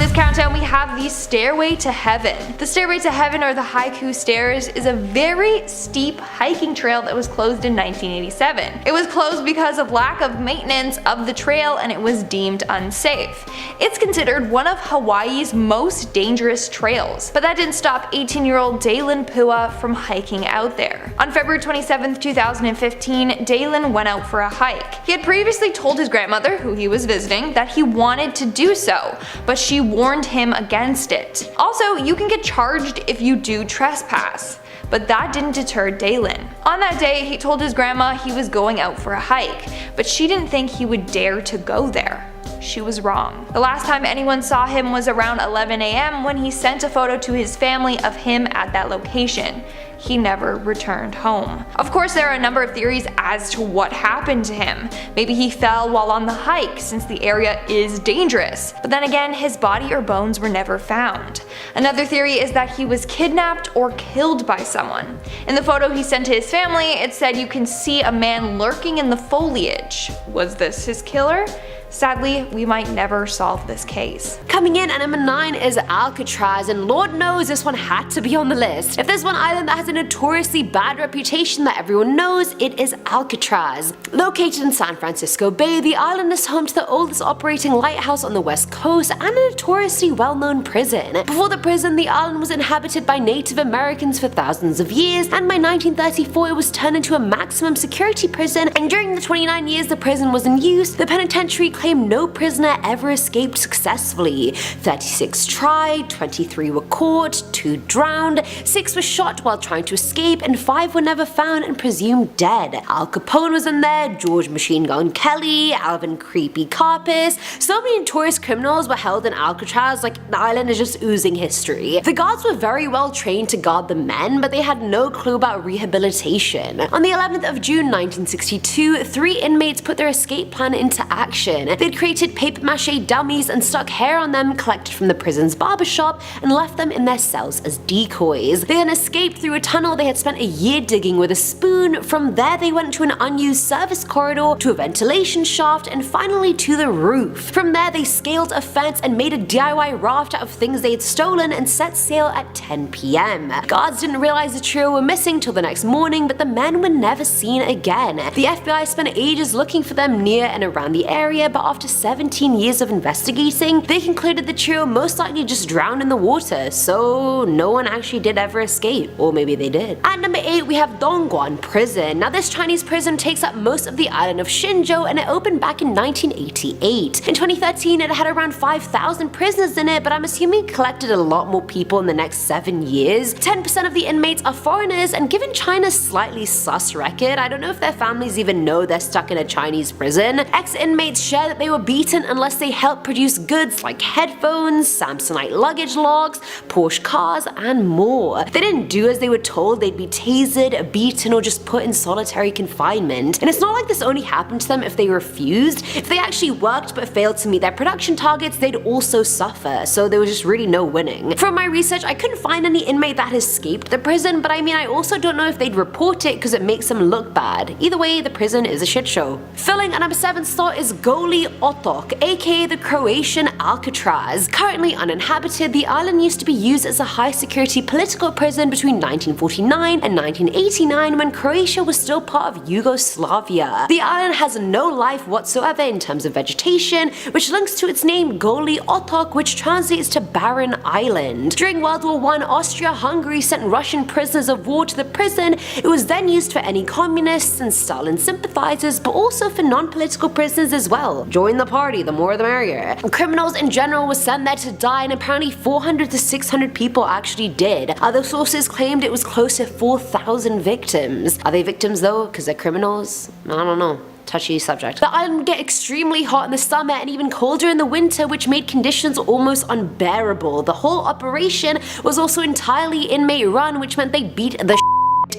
this countdown, we have the Stairway to Heaven. The Stairway to Heaven, or the Haiku Stairs, is a very steep hiking trail that was closed in 1987. It was closed because of lack of maintenance of the trail and it was deemed unsafe. It's considered one of Hawaii's most dangerous trails, but that didn't stop 18-year-old Dalen Pua from hiking out there. On February 27, 2015, Dalen went out for a hike. He had previously told his grandmother, who he was visiting, that he wanted to do so, but she warned him against it. Also, you can get charged if you do trespass, but that didn't deter Dalen. On that day, he told his grandma he was going out for a hike, but she didn't think he would dare to go there. She was wrong. The last time anyone saw him was around 11 AM when he sent a photo to his family of him at that location. He never returned home. Of course, there are a number of theories as to what happened to him. Maybe he fell while on the hike, since the area is dangerous. But then again, his body or bones were never found. Another theory is that he was kidnapped or killed by someone. In the photo he sent to his family, it said you can see a man lurking in the foliage. Was this his killer? Sadly, we might never solve this case. Coming in at number 9 is Alcatraz, and Lord knows this one had to be on the list. If there's one island that has a notoriously bad reputation that everyone knows, it is Alcatraz. Located in San Francisco Bay, the island is home to the oldest operating lighthouse on the west coast and a notoriously well-known prison. Before the prison, the island was inhabited by Native Americans for thousands of years, and by 1934 it was turned into a maximum security prison, and during the 29 years the prison was in use, the penitentiary claimed no prisoner ever escaped successfully. 36 tried, 23 were caught, 2 drowned, 6 were shot while trying to escape, and 5 were never found and presumed dead. Al Capone was in there, George Machine Gun Kelly, Alvin Creepy Carpus. So many notorious criminals were held in Alcatraz, like the island is just oozing history. The guards were very well trained to guard the men, but they had no clue about rehabilitation. On the 11th of June 1962, 3 inmates put their escape plan into action. They'd created paper mache dummies and stuck hair on them collected from the prison's barbershop and left them in their cells as decoys. They then escaped through a tunnel they had spent a year digging with a spoon. From there they went to an unused service corridor, to a ventilation shaft, and finally to the roof. From there they scaled a fence and made a DIY raft out of things they had stolen and set sail at 10 PM. Guards didn't realize the trio were missing till the next morning, but the men were never seen again. The FBI spent ages looking for them near and around the area, but after 17 years of investigating, they concluded the trio most likely just drowned in the water, so no one actually did ever escape, or maybe they did. At number 8 we have Dongguan Prison. Now this Chinese prison takes up most of the island of Hsinchu, and it opened back in 1988. In 2013 it had around 5,000 prisoners in it, but I'm assuming it collected a lot more people in the next 7 years. 10% of the inmates are foreigners, and given China's slightly sus record, I don't know if their families even know they're stuck in a Chinese prison. Ex-inmates share that they were beaten unless they helped produce goods like headphones, Samsonite luggage logs, Porsche cars, and more. They didn't do as they were told, they'd be tasered, beaten, or just put in solitary confinement. And it's not like this only happened to them if they refused. If they actually worked but failed to meet their production targets, they'd also suffer, so there was just really no winning. From my research, I couldn't find any inmate that has escaped the prison, but I mean I also don't know if they'd report it because it makes them look bad. Either way, the prison is a shit show. Filling at number 7 slot is Goli Otok, aka the Croatian Alcatraz. Currently uninhabited, the island used to be used as a high-security political prison between 1949 and 1989 when Croatia was still part of Yugoslavia. The island has no life whatsoever in terms of vegetation, which links to its name Goli Otok, which translates to Barren Island. During World War I, Austria-Hungary sent Russian prisoners of war to the prison. It was then used for any communists and Stalin sympathizers, but also for non-political prisoners as well. Join the party, the more the merrier. Criminals in general were sent there to die, and apparently 400 to 600 people actually did. Other sources claimed it was close to 4,000 victims. Are they victims though, because they're criminals? I don't know. Touchy subject. The island would get extremely hot in the summer and even colder in the winter, which made conditions almost unbearable. The whole operation was also entirely inmate run, which meant they beat the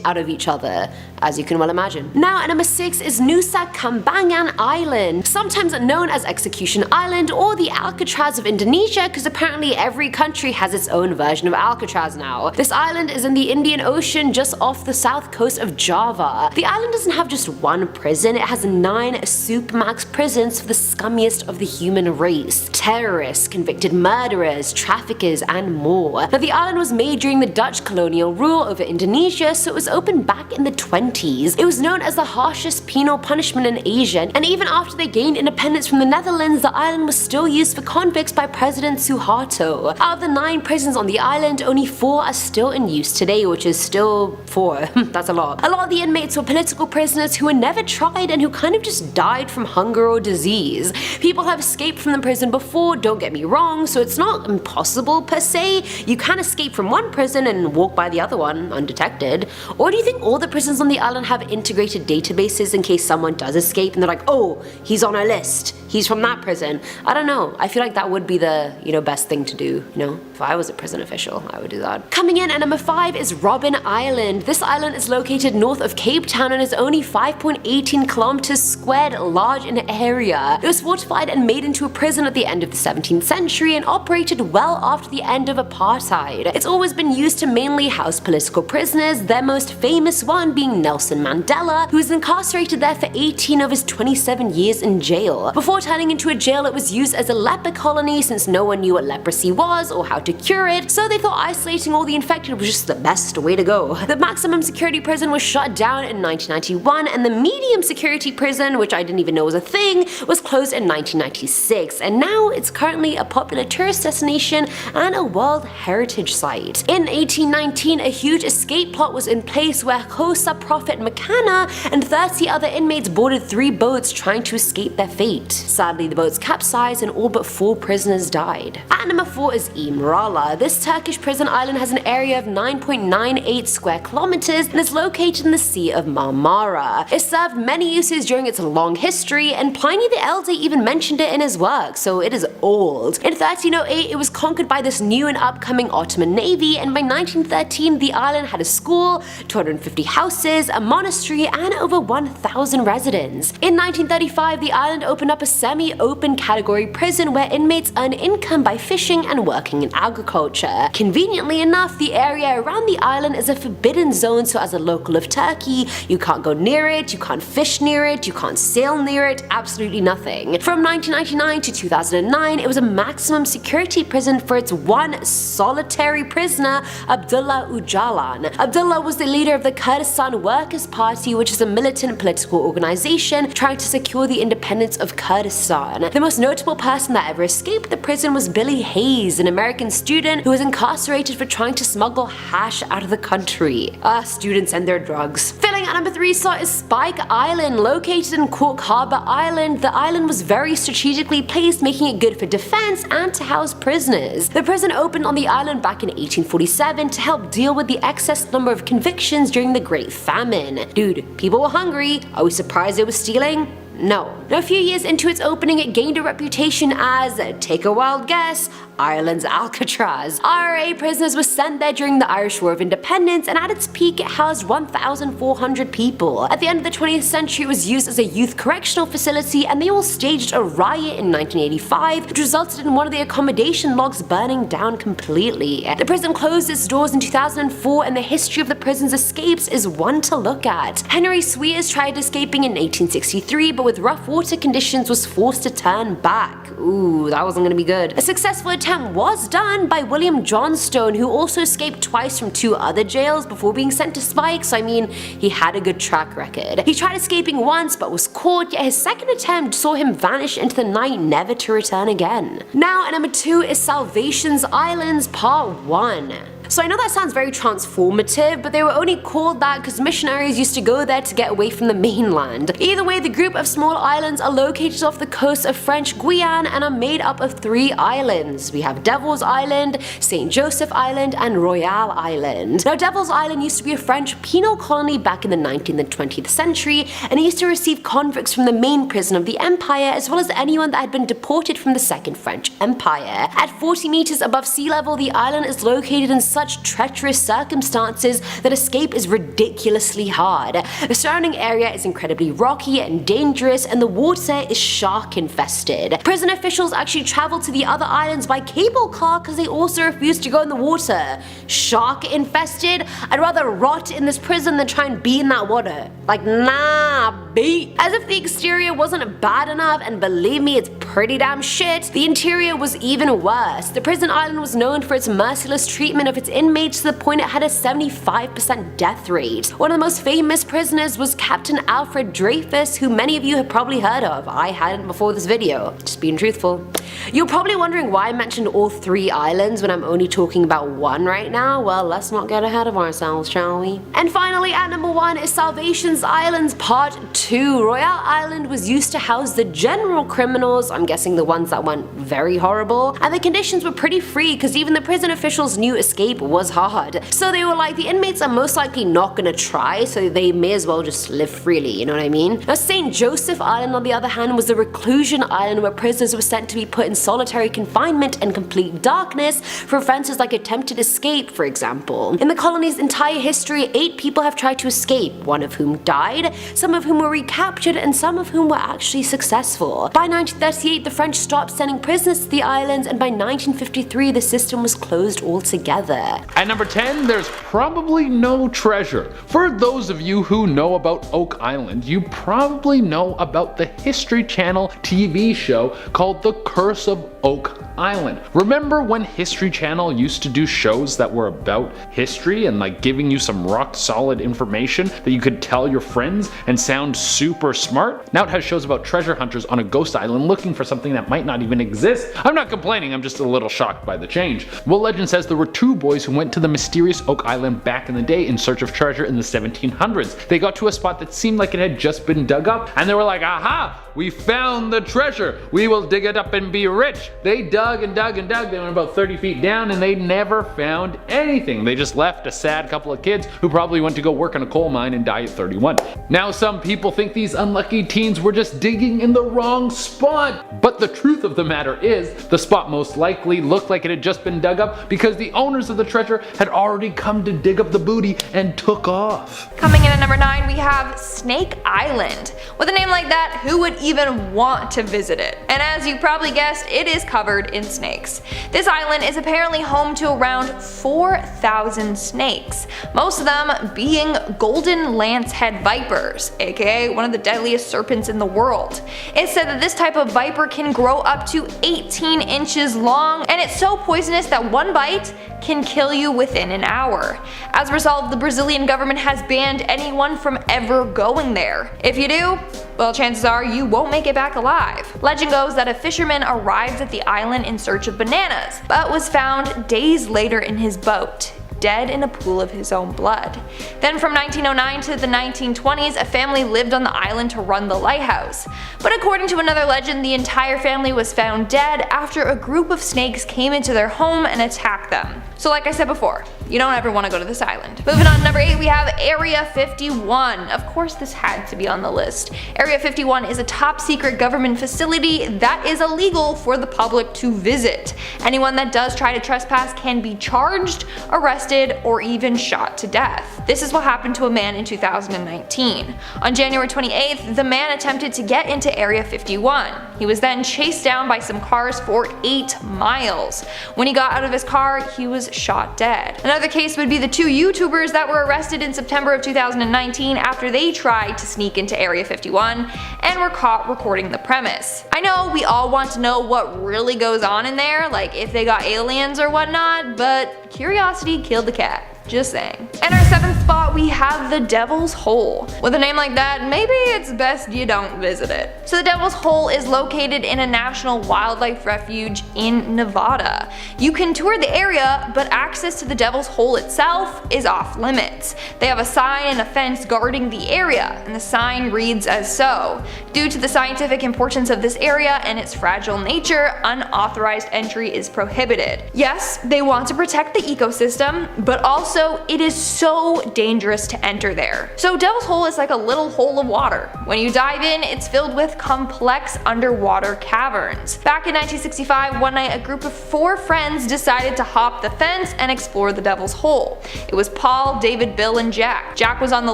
out of each other, as you can well imagine. Now at number 6 is Nusa Kambangan Island, sometimes known as Execution Island or the Alcatraz of Indonesia, because apparently every country has its own version of Alcatraz now. This island is in the Indian Ocean just off the south coast of Java. The island doesn't have just one prison, it has 9 supermax prisons for the scummiest of the human race. Terrorists, convicted murderers, traffickers, and more. Now the island was made during the Dutch colonial rule over Indonesia, so it was opened back in the 20s. It was known as the harshest penal punishment in Asia, and even after they gained independence from the Netherlands, the island was still used for convicts by President Suharto. Out of the 9 prisons on the island, only 4 are still in use today, which is still 4. That's a lot. A lot of the inmates were political prisoners who were never tried and who kind of just died from hunger or disease. People have escaped from the prison before, don't get me wrong, so it's not impossible per se. You can escape from one prison and walk by the other one undetected. Or do you think all the prisons on the island have integrated databases in case someone does escape and they're like, oh, he's on our list, he's from that prison? I don't know. I feel like that would be the, best thing to do, If I was a prison official, I would do that. Coming in at number 5 is Robben Island. This island is located north of Cape Town and is only 5.18 kilometers squared large in area. It was fortified and made into a prison at the end of the 17th century and operated well after the end of apartheid. It's always been used to mainly house political prisoners, their most famous one being Nelson Mandela, who was incarcerated there for 18 of his 27 years in jail. Before turning into a jail, it was used as a leper colony since no one knew what leprosy was or how to cure it, so they thought isolating all the infected was just the best way to go. The maximum security prison was shut down in 1991, and the medium security prison, which I didn't even know was a thing, was closed in 1996, and now it's currently a popular tourist destination and a World Heritage Site. In 1819, a huge escape plot was in place where Khosa Prophet Makana and 30 other inmates boarded 3 boats trying to escape their fate. Sadly, the boats capsized and all but 4 prisoners died. At number 4 is Imrala. This Turkish prison island has an area of 9.98 square kilometers and is located in the Sea of Marmara. It served many uses during its long history, and Pliny the Elder even mentioned it in his work, so it is old. In 1308, it was conquered by this new and upcoming Ottoman navy, and by 1913, the island had a school, 250 houses, a monastery, and over 1,000 residents. In 1935, the island opened up a semi-open category prison where inmates earn income by fishing and working in agriculture. Conveniently enough, the area around the island is a forbidden zone, so as a local of Turkey, you can't go near it, you can't fish near it, you can't sail near it, absolutely nothing. From 1999 to 2009, it was a maximum security prison for its one solitary prisoner, Abdullah Öcalan. Abdullah was the leader of the Kurdistan Workers' Party, which is a militant political organization trying to secure the independence of Kurdistan. The most notable person that ever escaped the prison was Billy Hayes, an American student who was incarcerated for trying to smuggle hash out of the country. Students and their drugs. Filling at number 3 slot is Spike Island. Located in Cork Harbour Island, the island was very strategically placed, making it good for defense and to house prisoners. The prison opened on the island back in 1847 to help deal with the excess number of convictions during the Great Famine. Dude, people were hungry. Are we surprised they were stealing? No. Now, a few years into its opening, it gained a reputation as, take a wild guess, Ireland's Alcatraz. IRA prisoners were sent there during the Irish War of Independence, and at its peak it housed 1,400 people. At the end of the 20th century, it was used as a youth correctional facility, and they all staged a riot in 1985, which resulted in one of the accommodation logs burning down completely. The prison closed its doors in 2004, and the history of the prison's escapes is one to look at. Henry Sweers tried escaping in 1863, but with rough water conditions was forced to turn back. Ooh, that wasn't gonna be good. A successful attempt was done by William Johnstone, who also escaped twice from 2 other jails before being sent to Spike, so I mean, he had a good track record. He tried escaping once but was caught, yet his second attempt saw him vanish into the night, never to return again. Now at number 2 is Salvation's Islands Part 1. So I know that sounds very transformative, but they were only called that because missionaries used to go there to get away from the mainland. Either way, the group of small islands are located off the coast of French Guiana and are made up of 3 islands. We have Devil's Island, St. Joseph Island, and Royale Island. Now, Devil's Island used to be a French penal colony back in the 19th and 20th century, and it used to receive convicts from the main prison of the empire, as well as anyone that had been deported from the Second French Empire. At 40 meters above sea level, the island is located in such such treacherous circumstances that escape is ridiculously hard. The surrounding area is incredibly rocky and dangerous, and the water is shark infested. Prison officials actually travel to the other islands by cable car because they also refuse to go in the water. Shark infested? I'd rather rot in this prison than try and be in that water. Like, nah, B. As if the exterior wasn't bad enough, and believe me, it's pretty damn shit, the interior was even worse. The prison island was known for its merciless treatment of its inmates to the point it had a 75% death rate. One of the most famous prisoners was Captain Alfred Dreyfus, who many of you have probably heard of. I hadn't before this video, just being truthful. You're probably wondering why I mentioned all 3 islands when I'm only talking about one right now. Well, let's not get ahead of ourselves, shall we? And finally, at number 1 is Salvation's Islands Part 2. Royale Island was used to house the general criminals, I'm guessing the ones that went very horrible, and the conditions were pretty free because even the prison officials knew escape was hard. So they were like, the inmates are most likely not gonna try, so they may as well just live freely, you know what I mean? Now, St. Joseph Island, on the other hand, was a reclusion island where prisoners were sent to be put in solitary confinement and complete darkness for offenses like attempted escape, for example. In the colony's entire history, 8 people have tried to escape, one of whom died, some of whom were recaptured, and some of whom were actually successful. By 1938, the French stopped sending prisoners to the islands, and by 1953, the system was closed altogether. At number 10, there's probably no treasure. For those of you who know about Oak Island, you probably know about the History Channel TV show called The Curse of Oak Island. Remember when History Channel used to do shows that were about history and like giving you some rock solid information that you could tell your friends and sound super smart? Now it has shows about treasure hunters on a ghost island looking for something that might not even exist. I'm not complaining, I'm just a little shocked by the change. Well, legend says there were 2 boys who went to the mysterious Oak Island back in the day in search of treasure in the 1700s. They got to a spot that seemed like it had just been dug up, and they were like, aha! We found the treasure! We will dig it up and be rich! They dug and dug and dug. They went about 30 feet down and they never found anything. They just left a sad couple of kids who probably went to go work in a coal mine and die at 31. Now some people think these unlucky teens were just digging in the wrong spot. But the truth of the matter is, the spot most likely looked like it had just been dug up because the owners of the treasure had already come to dig up the booty and took off. Coming in at number 9, we have Snake Island. With a name like that, who would even want to visit it? And as you probably guessed, it is covered in snakes. This island is apparently home to around 4,000 snakes, most of them being golden lancehead vipers, aka one of the deadliest serpents in the world. It's said that this type of viper can grow up to 18 inches long, and it's so poisonous that one bite can kill you within an hour. As a result, the Brazilian government has banned anyone from ever going there. If you do, well, chances are you won't make it back alive. Legend goes that a fisherman arrived at the island in search of bananas, but was found days later in his boat, dead in a pool of his own blood. Then from 1909 to the 1920s, a family lived on the island to run the lighthouse. But according to another legend, the entire family was found dead after a group of snakes came into their home and attacked them. So like I said before, you don't ever want to go to this island. Moving on to number 8, we have Area 51. Of course this had to be on the list. Area 51 is a top secret government facility that is illegal for the public to visit. Anyone that does try to trespass can be charged, arrested, or even shot to death. This is what happened to a man in 2019. On January 28th, the man attempted to get into Area 51. He was then chased down by some cars for 8 miles. When he got out of his car, he was shot dead. Another case would be the 2 YouTubers that were arrested in September of 2019 after they tried to sneak into Area 51 and were caught recording the premise. I know we all want to know what really goes on in there, like if they got aliens or whatnot, but curiosity killed the cat. Just saying. In our 7th spot, we have the Devil's Hole. With a name like that, maybe it's best you don't visit it. So the Devil's Hole is located in a national wildlife refuge in Nevada. You can tour the area, but access to the Devil's Hole itself is off limits. They have a sign and a fence guarding the area, and the sign reads as so: due to the scientific importance of this area and its fragile nature, unauthorized entry is prohibited. Yes, they want to protect the ecosystem, but also also, it is so dangerous to enter there. So Devil's Hole is like a little hole of water. When you dive in, it's filled with complex underwater caverns. Back in 1965, one night a group of 4 friends decided to hop the fence and explore the Devil's Hole. It was Paul, David, Bill, and Jack. Jack was on the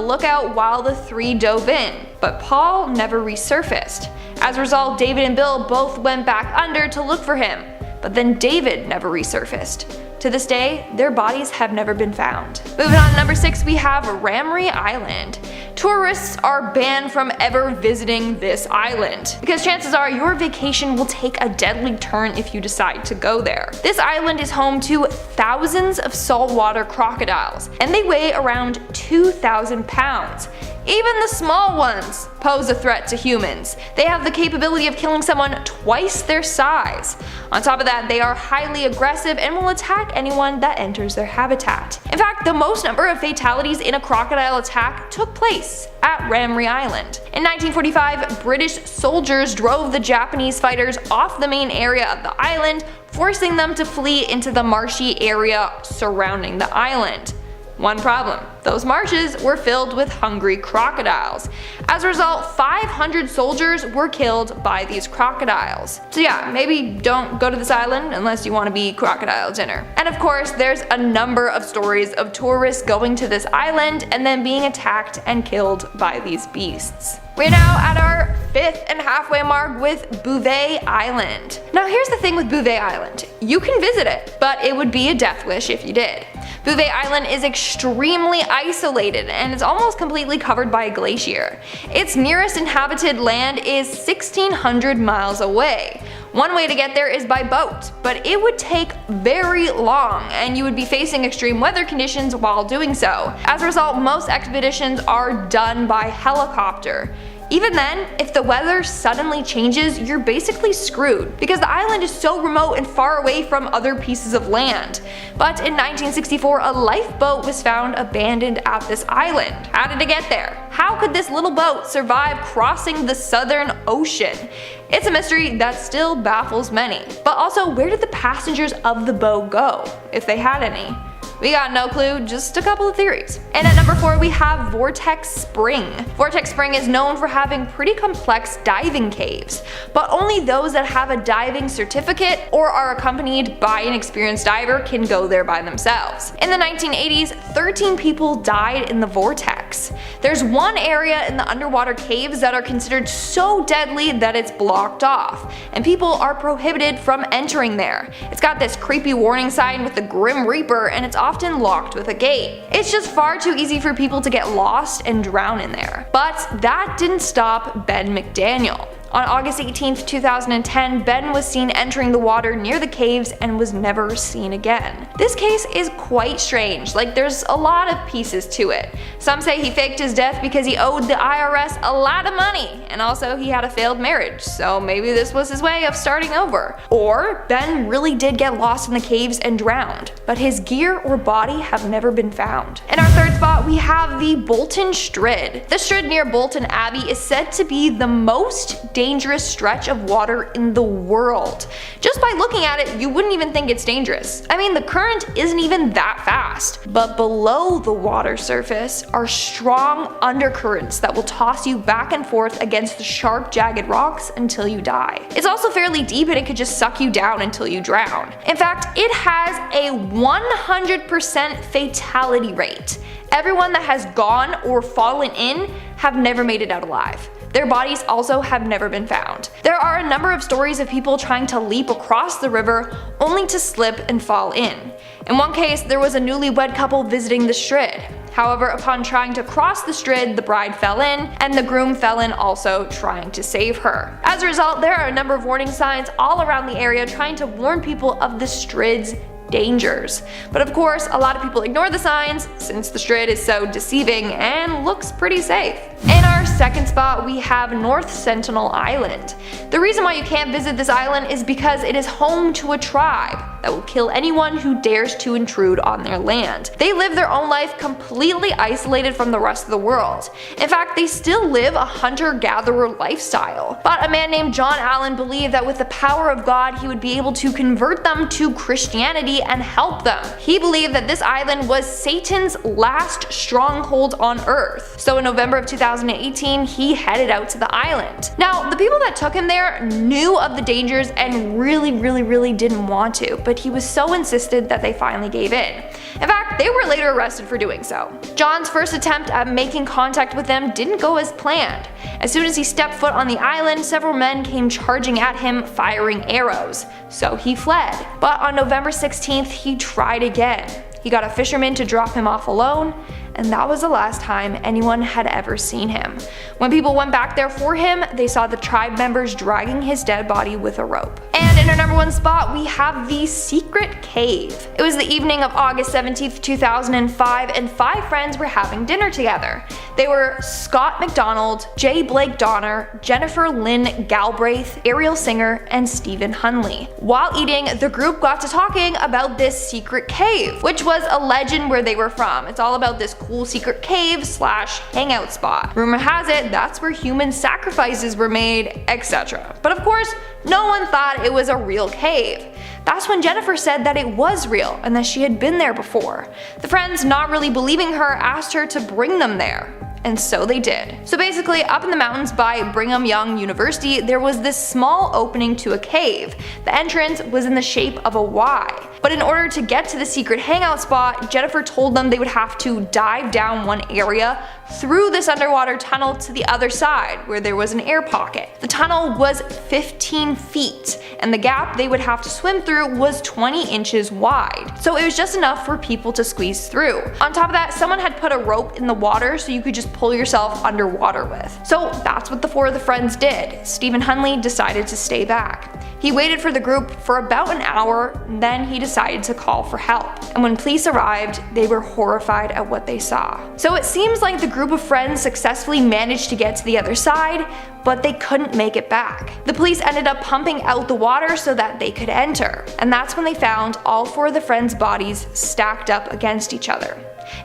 lookout while the 3 dove in, but Paul never resurfaced. As a result, David and Bill both went back under to look for him, but then David never resurfaced. To this day, their bodies have never been found. Moving on to number 6, we have Reptile Island. Tourists are banned from ever visiting this island, because chances are your vacation will take a deadly turn if you decide to go there. This island is home to thousands of saltwater crocodiles, and they weigh around 2,000 pounds. Even the small ones pose a threat to humans. They have the capability of killing someone twice their size. On top of that, they are highly aggressive and will attack anyone that enters their habitat. In fact, the most number of fatalities in a crocodile attack took place at Reptile Island. In 1945, British soldiers drove the Japanese fighters off the main area of the island, forcing them to flee into the marshy area surrounding the island. One problem: those marshes were filled with hungry crocodiles. As a result, 500 soldiers were killed by these crocodiles. So yeah, maybe don't go to this island unless you want to be crocodile dinner. And of course, there's a number of stories of tourists going to this island and then being attacked and killed by these beasts. We're now at our 5th and halfway mark with Bouvet Island. Now here's the thing with Bouvet Island. You can visit it, but it would be a death wish if you did. Bouvet Island is extremely isolated and is almost completely covered by a glacier. Its nearest inhabited land is 1,600 miles away. One way to get there is by boat, but it would take very long and you would be facing extreme weather conditions while doing so. As a result, most expeditions are done by helicopter. Even then, if the weather suddenly changes, you're basically screwed, because the island is so remote and far away from other pieces of land. But in 1964, a lifeboat was found abandoned at this island. How did it get there? How could this little boat survive crossing the Southern Ocean? It's a mystery that still baffles many. But also, where did the passengers of the boat go, if they had any? We got no clue, just a couple of theories. And at number 4, we have Vortex Spring. Vortex Spring is known for having pretty complex diving caves, but only those that have a diving certificate or are accompanied by an experienced diver can go there by themselves. In the 1980s, 13 people died in the vortex. There's one area in the underwater caves that are considered so deadly that it's blocked off, and people are prohibited from entering there. It's got this creepy warning sign with the Grim Reaper, and it's often locked with a gate. It's just far too easy for people to get lost and drown in there. But that didn't stop Ben McDaniel. On August 18, 2010, Ben was seen entering the water near the caves and was never seen again. This case is quite strange, like there's a lot of pieces to it. Some say he faked his death because he owed the IRS a lot of money, and also he had a failed marriage, so maybe this was his way of starting over. Or Ben really did get lost in the caves and drowned, but his gear or body have never been found. In our 3rd spot, we have the Bolton Strait. The strait near Bolton Abbey is said to be the most dangerous stretch of water in the world. Just by looking at it, you wouldn't even think it's dangerous. I mean, the current isn't even that fast. But below the water surface are strong undercurrents that will toss you back and forth against the sharp, jagged rocks until you die. It's also fairly deep and it could just suck you down until you drown. In fact, it has a 100% fatality rate. Everyone that has gone or fallen in have never made it out alive. Their bodies also have never been found. There are a number of stories of people trying to leap across the river only to slip and fall in. In one case, there was a newlywed couple visiting the strait. However, upon trying to cross the strait, the bride fell in, and the groom fell in also trying to save her. As a result, there are a number of warning signs all around the area trying to warn people of the strait's dangers. But of course, a lot of people ignore the signs since the strait is so deceiving and looks pretty safe. In our 2nd spot, we have North Sentinel Island. The reason why you can't visit this island is because it is home to a tribe. that will kill anyone who dares to intrude on their land. They live their own life completely isolated from the rest of the world. In fact, they still live a hunter-gatherer lifestyle. But a man named John Allen believed that with the power of God, he would be able to convert them to Christianity and help them. He believed that this island was Satan's last stronghold on Earth. So in November of 2018, he headed out to the island. Now, the people that took him there knew of the dangers and really didn't want to, but he was so insistent that they finally gave in. In fact, they were later arrested for doing so. John's first attempt at making contact with them didn't go as planned. As soon as he stepped foot on the island, several men came charging at him, firing arrows. So he fled. But on November 16th, he tried again. He got a fisherman to drop him off alone, and that was the last time anyone had ever seen him. When people went back there for him, they saw the tribe members dragging his dead body with a rope. And in our number 1 spot, we have the secret cave. It was the evening of August 17th, 2005, and 5 friends were having dinner together. They were Scott McDonald, J. Blake Donner, Jennifer Lynn Galbraith, Ariel Singer, and Stephen Hunley. While eating, the group got to talking about this secret cave, which was a legend where they were from. It's all about this cool secret cave slash hangout spot. Rumor has it that's where human sacrifices were made, etc. But of course, no one thought it was a real cave. That's when Jennifer said that it was real and that she had been there before. The friends, not really believing her, asked her to bring them there. And so they did. So basically, up in the mountains by Brigham Young University, there was this small opening to a cave. The entrance was in the shape of a Y. But in order to get to the secret hangout spot, Jennifer told them they would have to dive down one area through this underwater tunnel to the other side, where there was an air pocket. The tunnel was 15 feet, and the gap they would have to swim through was 20 inches wide. So it was just enough for people to squeeze through. On top of that, someone had put a rope in the water so you could just pull yourself underwater with. So that's what the 4 of the friends did. Stephen Hunley decided to stay back. He waited for the group for about an hour, then he decided to call for help. And when police arrived, they were horrified at what they saw. So it seems like the group of friends successfully managed to get to the other side, but they couldn't make it back. The police ended up pumping out the water so that they could enter. And that's when they found all 4 of the friends' bodies stacked up against each other.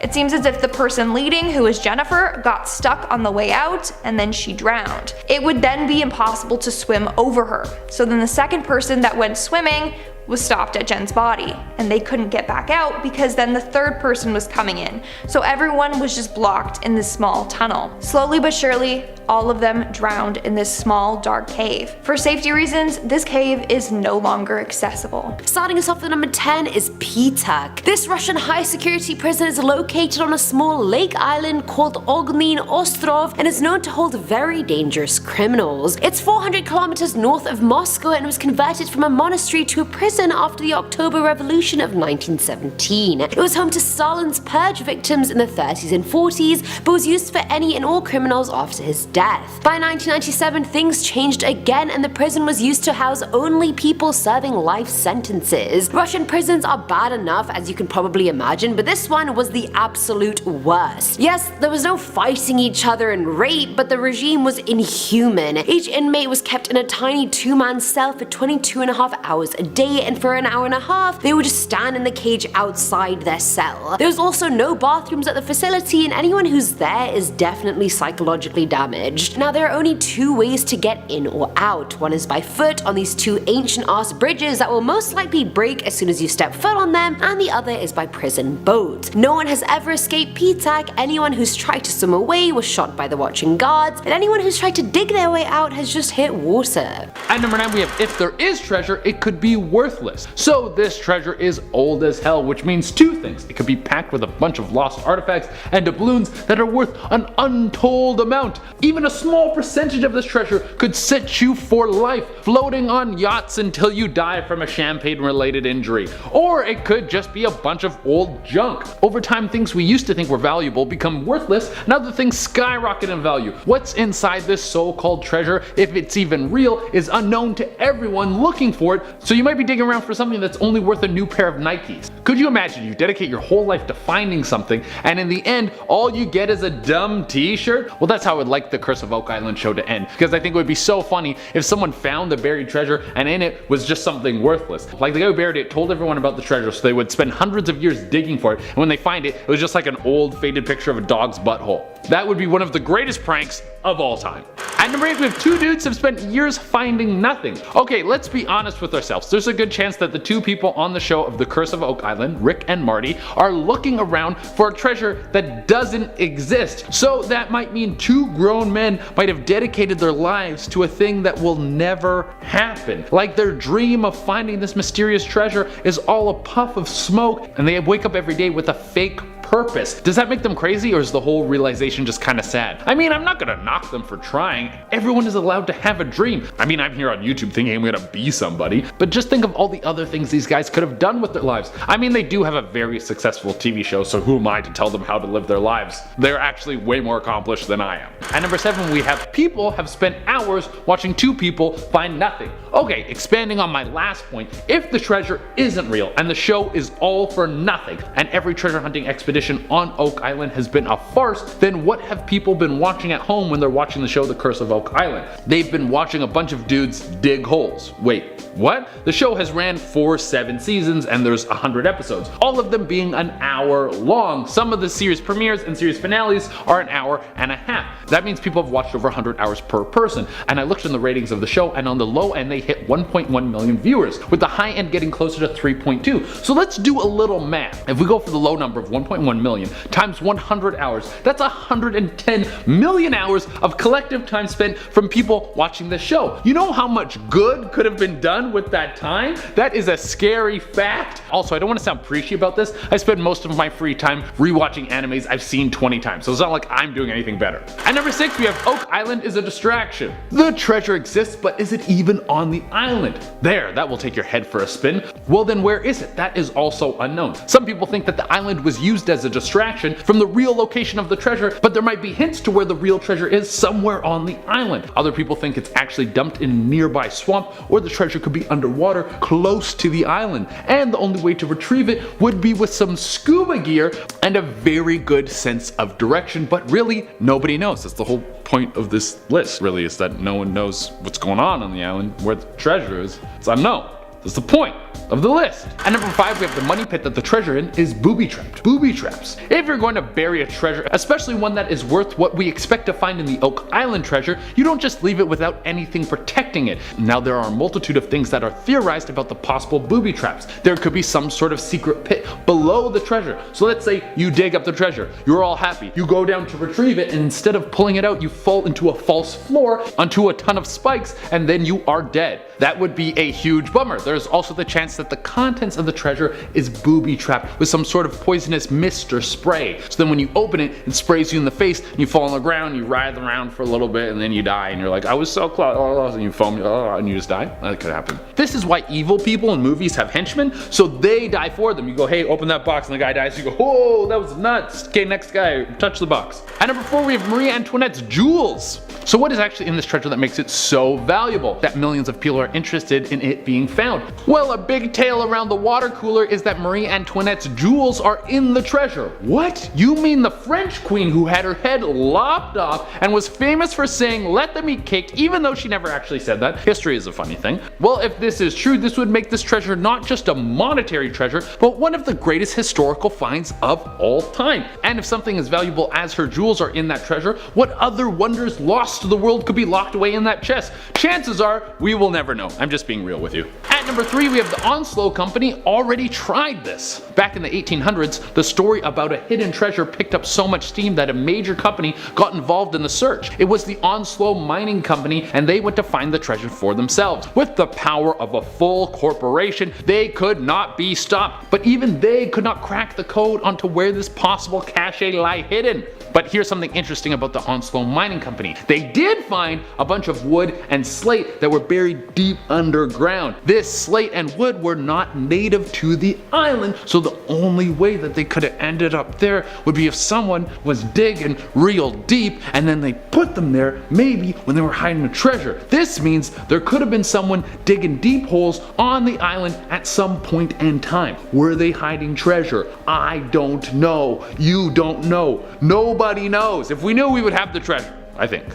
It seems as if the person leading, who was Jennifer, got stuck on the way out and then she drowned. It would then be impossible to swim over her. So then the second person that went swimming was stopped at Jen's body, and they couldn't get back out because then the third person was coming in. So everyone was just blocked in this small tunnel. Slowly but surely, all of them drowned in this small dark cave. For safety reasons, this cave is no longer accessible. Starting us off at number 10 is Pitac. This Russian high security prison is located on a small lake island called Ognin Ostrov and is known to hold very dangerous criminals. It's 400 kilometers north of Moscow and was converted from a monastery to a prison after the October Revolution of 1917. It was home to Stalin's purge victims in the 30s and 40s, but was used for any and all criminals after his death. By 1997, things changed again and the prison was used to house only people serving life sentences. Russian prisons are bad enough, as you can probably imagine, but this one was the absolute worst. Yes, there was no fighting each other and rape, but the regime was inhuman. Each inmate was kept in a tiny 2-man cell for 22.5 hours a day, and for an hour and a half, they would just stand in the cage outside their cell. There was also no bathrooms at the facility, and anyone who's there is definitely psychologically damaged. Now, there are only 2 ways to get in or out. One is by foot on these 2 ancient-ass bridges that will most likely break as soon as you step foot on them, and the other is by prison boat. No one has ever escaped Pitac. Anyone who's tried to swim away was shot by the watching guards, and anyone who's tried to dig their way out has just hit water. At number 9, we have if there is treasure, it could be worthless. So this treasure is old as hell, which means 2 things. It could be packed with a bunch of lost artifacts and doubloons that are worth an untold amount. Even a small percentage of this treasure could set you for life, floating on yachts until you die from a champagne-related injury. Or it could just be a bunch of old junk. Over time, things we used to think were valuable become worthless, and other things skyrocket in value. What's inside this so-called treasure, if it's even real, is unknown to everyone looking for it, so you might be digging around for something that's only worth a new pair of Nikes. Could you imagine you dedicate your whole life to finding something and in the end all you get is a dumb t-shirt? Well, that's how I would like the Curse of Oak Island show to end, because I think it would be so funny if someone found the buried treasure and in it was just something worthless. Like the guy who buried it told everyone about the treasure so they would spend hundreds of years digging for it, and when they find it, it was just like an old faded picture of a dog's butthole. That would be one of the greatest pranks of all time. At number 8, we have two dudes have spent years finding nothing. Okay, let's be honest with ourselves. There's a good chance that the two people on the show of The Curse of Oak Island, Rick and Marty, are looking around for a treasure that doesn't exist. So that might mean two grown men might have dedicated their lives to a thing that will never happen. Like their dream of finding this mysterious treasure is all a puff of smoke, and they wake up every day with a fake purpose. Does that make them crazy, or is the whole realization just kinda sad? I mean, I'm not gonna knock them for trying. Everyone is allowed to have a dream. I mean, I'm here on YouTube thinking I'm gonna be somebody, but just think of all the other things these guys could have done with their lives. I mean, they do have a very successful TV show, so who am I to tell them how to live their lives? They're actually way more accomplished than I am. At number 7, we have people have spent hours watching two people find nothing. Okay, expanding on my last point, if the treasure isn't real and the show is all for nothing, and every treasure hunting expedition on Oak Island has been a farce, then what have people been watching at home when they're watching the show The Curse of Oak Island? They've been watching a bunch of dudes dig holes. Wait, what? The show has ran for 7 seasons and there's 100 episodes, all of them being an hour long. Some of the series premieres and series finales are an hour and a half. That means people have watched over 100 hours per person, and I looked in the ratings of the show, and on the low end they hit 1.1 million viewers, with the high end getting closer to 3.2. So let's do a little math. If we go for the low number of 1.1 million times 100 hours, that's 110 million hours of collective time spent from people watching this show. You know how much good could have been done with that time? That is a scary fact. Also, I don't want to sound preachy about this. I spend most of my free time rewatching animes I've seen 20 times, so it's not like I'm doing anything better. At number 6, we have Oak Island is a distraction. The treasure exists, but is it even on the island? There, that will take your head for a spin. Well then, where is it? That is also unknown. Some people think that the island was used as a distraction from the real location of the treasure, but there might be hints to where the real treasure is somewhere on the island. Other people think it's actually dumped in a nearby swamp, or the treasure could be underwater close to the island, and the only way to retrieve it would be with some scuba gear and a very good sense of direction, but really nobody knows. That's the whole point of this list, really, is that no one knows what's going on the island, where the treasure is. It's unknown. That's the point of the list. At number 5, we have the money pit that the treasure in is booby trapped. Booby traps. If you're going to bury a treasure, especially one that is worth what we expect to find in the Oak Island treasure, you don't just leave it without anything protecting it. Now, there are a multitude of things that are theorized about the possible booby traps. There could be some sort of secret pit below the treasure. So let's say you dig up the treasure, you're all happy, you go down to retrieve it, and instead of pulling it out, you fall into a false floor, onto a ton of spikes, and then you are dead. That would be a huge bummer. There's also the chance that the contents of the treasure is booby trapped with some sort of poisonous mist or spray. So then when you open it, it sprays you in the face, and you fall on the ground, you writhe around for a little bit, and then you die, and you're like, I was so close, and you foam, and you just die. That could happen. This is why evil people in movies have henchmen, so they die for them. You go, hey, open that box, and the guy dies, you go, whoa, that was nuts. Okay, next guy, touch the box. At number 4, we have Marie Antoinette's jewels. So what is actually in this treasure that makes it so valuable that millions of people are interested in it being found? Well, a big tale around the water cooler is that Marie Antoinette's jewels are in the treasure. What? You mean the French queen who had her head lopped off and was famous for saying, let them eat cake, even though she never actually said that? History is a funny thing. Well, if this is true, this would make this treasure not just a monetary treasure, but one of the greatest historical finds of all time. And if something as valuable as her jewels are in that treasure, what other wonders lost to the world could be locked away in that chest? Chances are we will never know. I'm just being real with you. At number 3, we have the Onslow Company already tried this. Back in the 1800s, the story about a hidden treasure picked up so much steam that a major company got involved in the search. It was the Onslow Mining Company, and they went to find the treasure for themselves. With the power of a full corporation, they could not be stopped. But even they could not crack the code onto where this possible cache lie hidden. But here's something interesting about the Onslow Mining Company. They did find a bunch of wood and slate that were buried deep underground. This slate and wood were not native to the island, so the only way that they could have ended up there would be if someone was digging real deep and then they put them there maybe when they were hiding a treasure. This means there could have been someone digging deep holes on the island at some point in time. Were they hiding treasure? I don't know. You don't know. Nobody knows. If we knew, we would have the treasure, I think.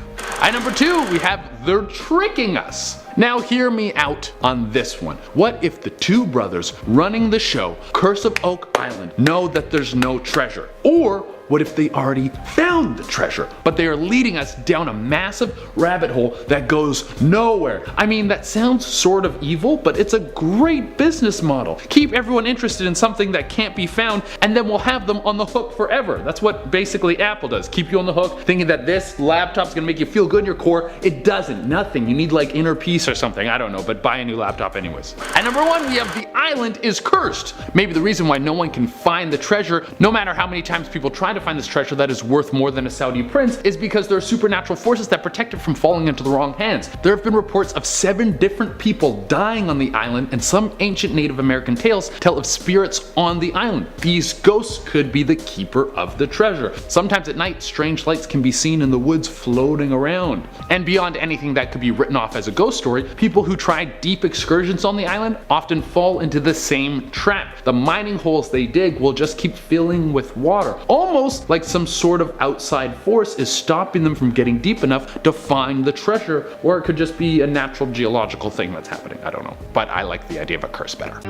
At number 2, we have they're tricking us. Now hear me out on this one. What if the two brothers running the show, Curse of Oak Island, know that there's no treasure? Or what if they already found the treasure, but they are leading us down a massive rabbit hole that goes nowhere? I mean, that sounds sort of evil, but it's a great business model. Keep everyone interested in something that can't be found, and then we'll have them on the hook forever. That's what basically Apple does. Keep you on the hook, thinking that this laptop's gonna make you feel good in your core. It doesn't. Nothing. You need like inner peace or something. I don't know, but buy a new laptop anyways. At number 1, we have the island is cursed. Maybe the reason why no one can find the treasure, no matter how many times people try to find this treasure that is worth more than a Saudi prince, is because there are supernatural forces that protect it from falling into the wrong hands. There have been reports of 7 different people dying on the island, and some ancient Native American tales tell of spirits on the island. These ghosts could be the keeper of the treasure. Sometimes at night, strange lights can be seen in the woods floating around. And beyond anything that could be written off as a ghost story, people who try deep excursions on the island often fall into the same trap. The mining holes they dig will just keep filling with water, almost like some sort of outside force is stopping them from getting deep enough to find the treasure, or it could just be a natural geological thing that's happening. I don't know, but I like the idea of a curse better.